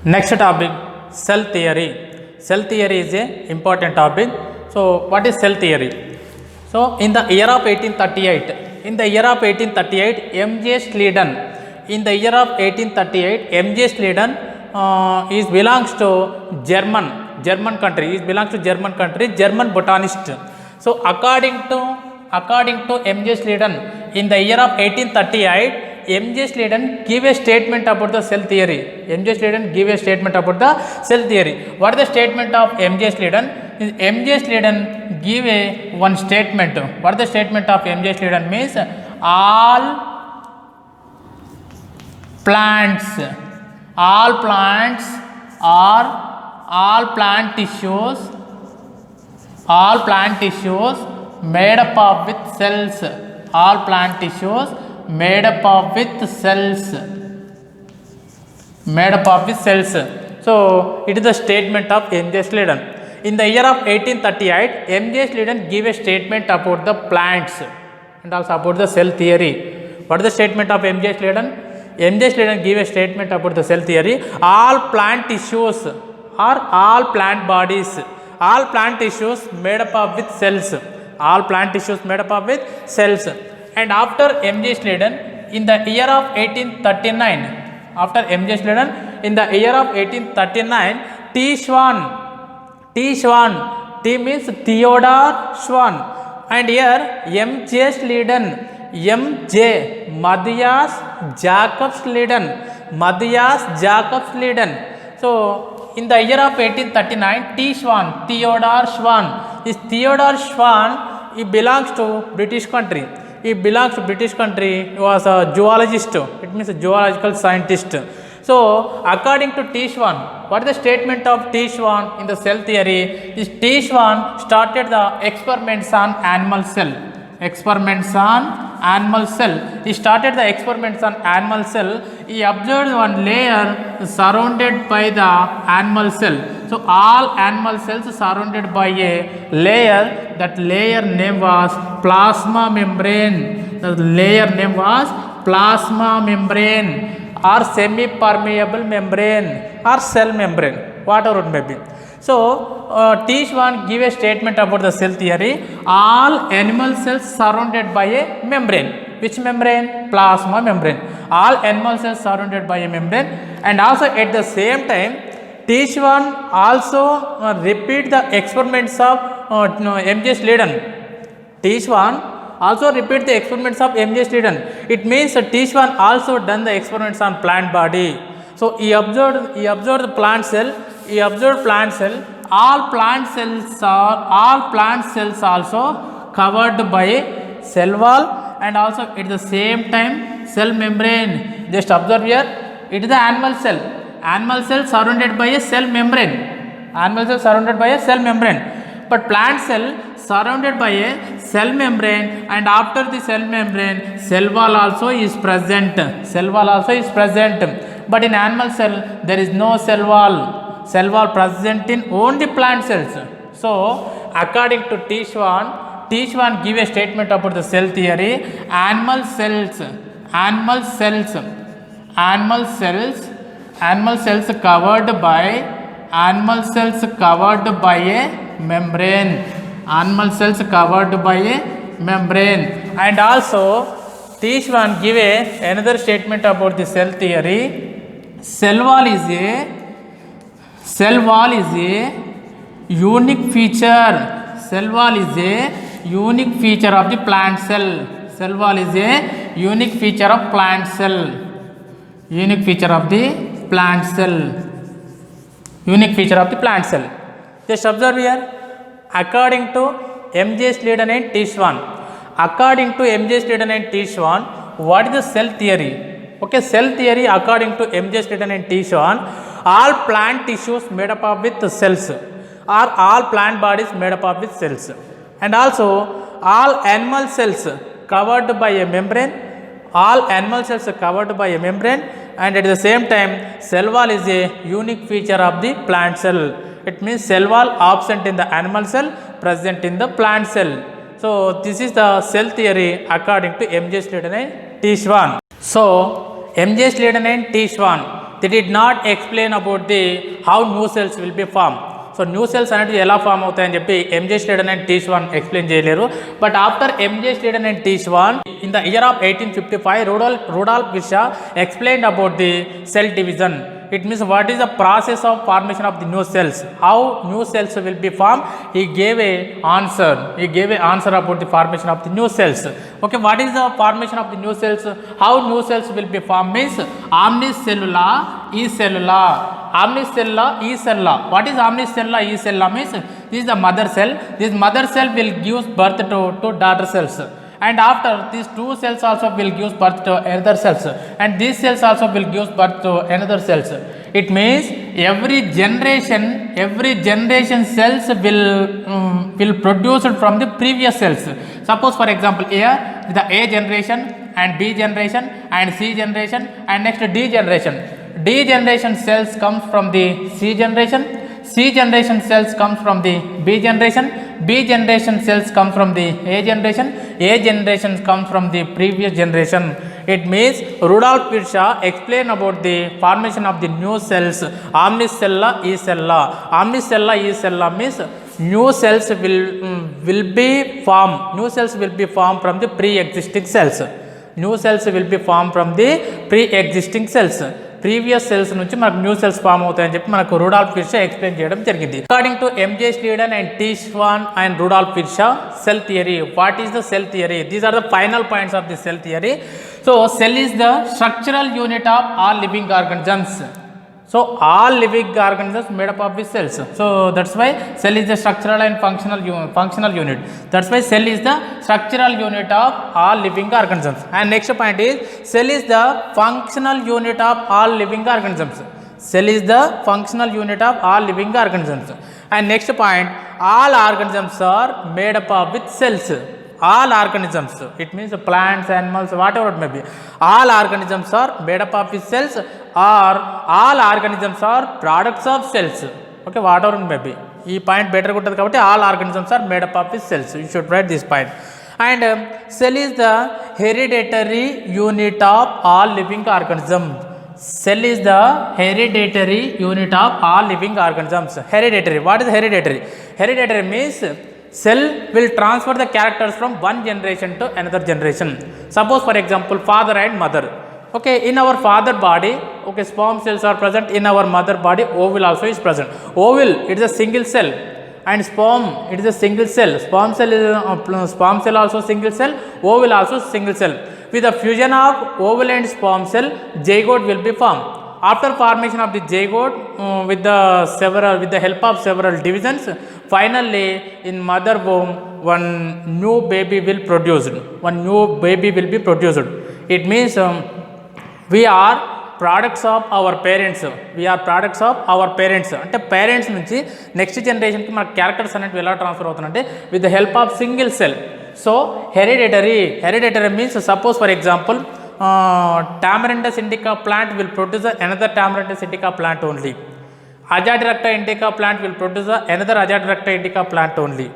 Next topic, cell theory. Cell theory is a important topic. So what is cell theory? So in the year of 1838, M.J. Sleeden. In the year of 1838, M.J. Sleeden is belongs to German country. Is belongs to German country, German botanist. So according to M.J. Sleeden, in the year of 1838. M.J. Sleeden give a statement about the cell theory. M.J. Sleeden give a statement about the cell theory. What is the statement of M.J. Sleeden? M.J. Sleeden give a one statement. What is the statement of M.J. Sleeden means? All plants are all plant tissues made up of with cells. All plant tissues made up of with cells. So it is the statement of M.J. Sleeden. In the year of 1838, M.J. Sleeden gave a statement about the plants and also about the cell theory. What is the statement of M.J. Sleeden? M.J. Sleeden gave a statement about the cell theory. All plant tissues are all plant bodies. All plant tissues made up of with cells. All plant tissues made up of with cells. And after M.J. Sleeden, in the year of 1839, in the year of 1839, T means Theodore Schwann, and here M.J. Sleeden, Matthias Jacob Sleeden. So in the year of 1839, Theodore Schwann. Theodore Schwann, he belongs to British country. He was a zoologist. It means a zoological scientist. So according to T. Schwann, what is the statement of T. Schwann in the cell theory? This T. Schwann started the experiments on animal cell. He started the experiments on animal cell. He observed one layer surrounded by the animal cell. So all animal cells surrounded by a layer. That layer name was plasma membrane. The layer name was plasma membrane or semi-permeable membrane or cell membrane, whatever it may be. So T. Schwann gave a statement about the cell theory. All animal cells surrounded by a membrane. Which membrane? Plasma membrane. All animal cells surrounded by a membrane. And also at the same time, T. Schwann also repeat the experiments of M.J. Sleeden. T. Schwann also repeat the experiments of M.J. Sleeden. It means T. Schwann also done the experiments on plant body. So he observed the plant cell. All plant cells also covered by cell wall and also at the same time cell membrane. Just observe here, it is the animal cell. Animal cell surrounded by a cell membrane. But plant cell surrounded by a cell membrane, and after the cell membrane, cell wall also is present. But in animal cell, there is no cell wall. Cell wall present in only plant cells. So according to T. Schwann give a statement about the cell theory. Animal cells covered by a membrane. And also T. Schwann give another statement about the cell theory. Cell wall is a unique feature. Of the plant cell. Unique feature of plant cell. Just observe here. According to M.J. Sleeden and T. Schwann. What is the cell theory? Okay, cell theory according to M.J. Sleeden and T. Schwann, all plant tissues made up of with cells, or all plant bodies made up of with cells, and also all animal cells covered by a membrane. And at the same time, cell wall is a unique feature of the plant cell. It means cell wall absent in the animal cell, present in the plant cell. So this is the cell theory according to M.J. Sleeden and T. Schwann. So M.J. Sleeden and T. Schwann, They did not explain about the how new cells will be formed. So new cells అనేవి ఎలా form అవుతాయని చెప్పి MJ Schleiden and T Schwann explain చేయలేరు. But after MJ Schleiden and T Schwann in the year of 1855 Rudolf Virchow explained about the cell division. It means what is the process of formation of the new cells, how new cells will be formed. He gave a answer about the formation of the new cells. Okay, what is the formation of the new cells, how new cells will be formed means omnicellular, e-cellular. Omnicellular, e-cellular. What is omnicellular, e-cellular means this is the mother cell. This mother cell will give birth to daughter cells, and after these two cells also will give birth to another cells, and these cells also will give birth to another cells. It means every generation cells will produce from the previous cells. Suppose for example here the A generation and B generation and C generation and next D generation. D generation cells comes from the C generation, C generation cells comes from the B generation, B generation cells come from the A generation comes from the previous generation. It means Rudolf Virchow explained about the formation of the new cells, omnicellular, e-cellular. Omnicellular, e-cellular means new cells will be formed. New cells will be formed from the pre-existing cells. New cells will be formed from the pre-existing cells. Previous cells నుంచి మనకు new cells form అవుతాయని చెప్పి మనకు Rudolf విర్షా explain చేయడం జరిగింది. According to MJ Schleiden and T Schwann and Rudolf Virchow, cell theory. What is the cell theory? These are the final points of the cell theory. So cell is the structural unit of all living organisms. So all living organisms made up of the cells. So that's why cell is the structural and functional unit. That's why cell is the structural unit of all living organisms. And next point is cell is the functional unit of all living organisms. Cell is the functional unit of all living organisms. And next point, all organisms are made up of with cells. All organisms, it means plants, animals, whatever it may be, all organisms are made up of with cells, or all organisms are products of cells. Okay, whatever it may be. This point better guttadu kabatti all organisms are made up of with cells. You should write this point. And cell is the hereditary unit of all living organisms. Cell is the hereditary unit of all living organisms. Hereditary. What is hereditary? Hereditary means cell will transfer the characters from one generation to another generation. Suppose for example father and mother. Okay, in our father body, okay, sperm cells are present. In our mother body, ovule also is present. Ovule, it is a single cell, and sperm, it is a single cell. Sperm cell also single cell. Ovule also single cell. With the fusion of ovule and sperm cell, zygote will be formed. After formation of the zygote, with the help of several divisions, finally in mother womb one new baby will be produced. It means we are products of our parents. అంటే parents నుంచి next జనరేషన్కి మన characters అనేవి ఎలా transfer అవుతుందంటే with the help of single cell. So hereditary means suppose for example Tamarindus indica plant will produce another Tamarindus indica plant only. Azadirachta indica plant will produce another Azadirachta indica plant only.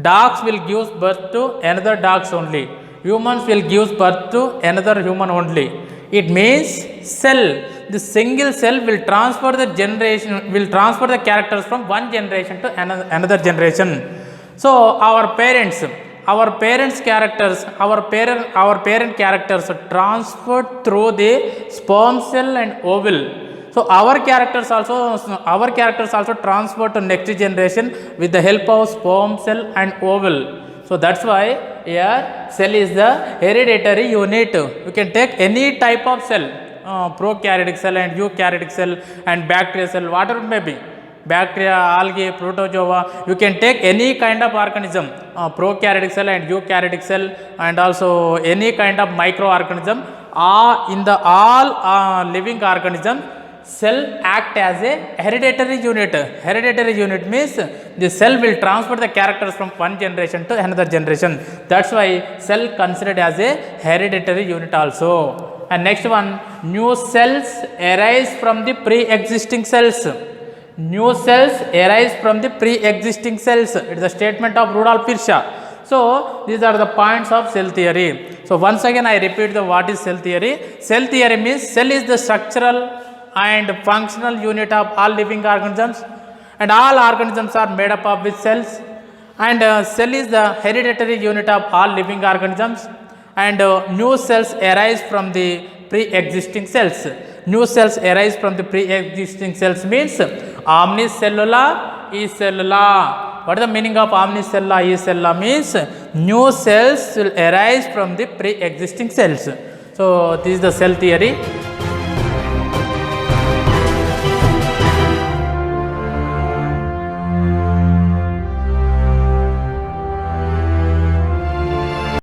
Dogs will give birth to another dogs only. Humans will give birth to another human only. It means cell, the single cell will transfer the characters from one generation to another generation. So our parent characters are transferred through the sperm cell and ovule. So our characters also transferred to next generation with the help of sperm cell and ovule. So that's why here cell is the hereditary unit. You can take any type of cell, prokaryotic cell and eukaryotic cell and bacterial cell, whatever it may be. Bacteria, algae, protozoa, you can take any kind of organism, prokaryotic cell and eukaryotic cell, and also any kind of microorganism. In the all living organism, cell act as a hereditary unit. Hereditary unit means the cell will transfer the characters from one generation to another generation. That's why cell considered as a hereditary unit also. And next one, new cells arise from the pre-existing cells. New cells arise from the pre-existing cells. It is a statement of Rudolf Virchow. So these are the points of cell theory. So once again I repeat what is cell theory. Cell theory means cell is the structural and functional unit of all living organisms, and all organisms are made up of with cells, and cell is the hereditary unit of all living organisms, and new cells arise from the pre-existing cells. New cells arise from the pre-existing cells means omnicellular, acellular. What is the meaning of omnicellular, acellular? Means new cells will arise from the pre-existing cells. So this is the cell theory.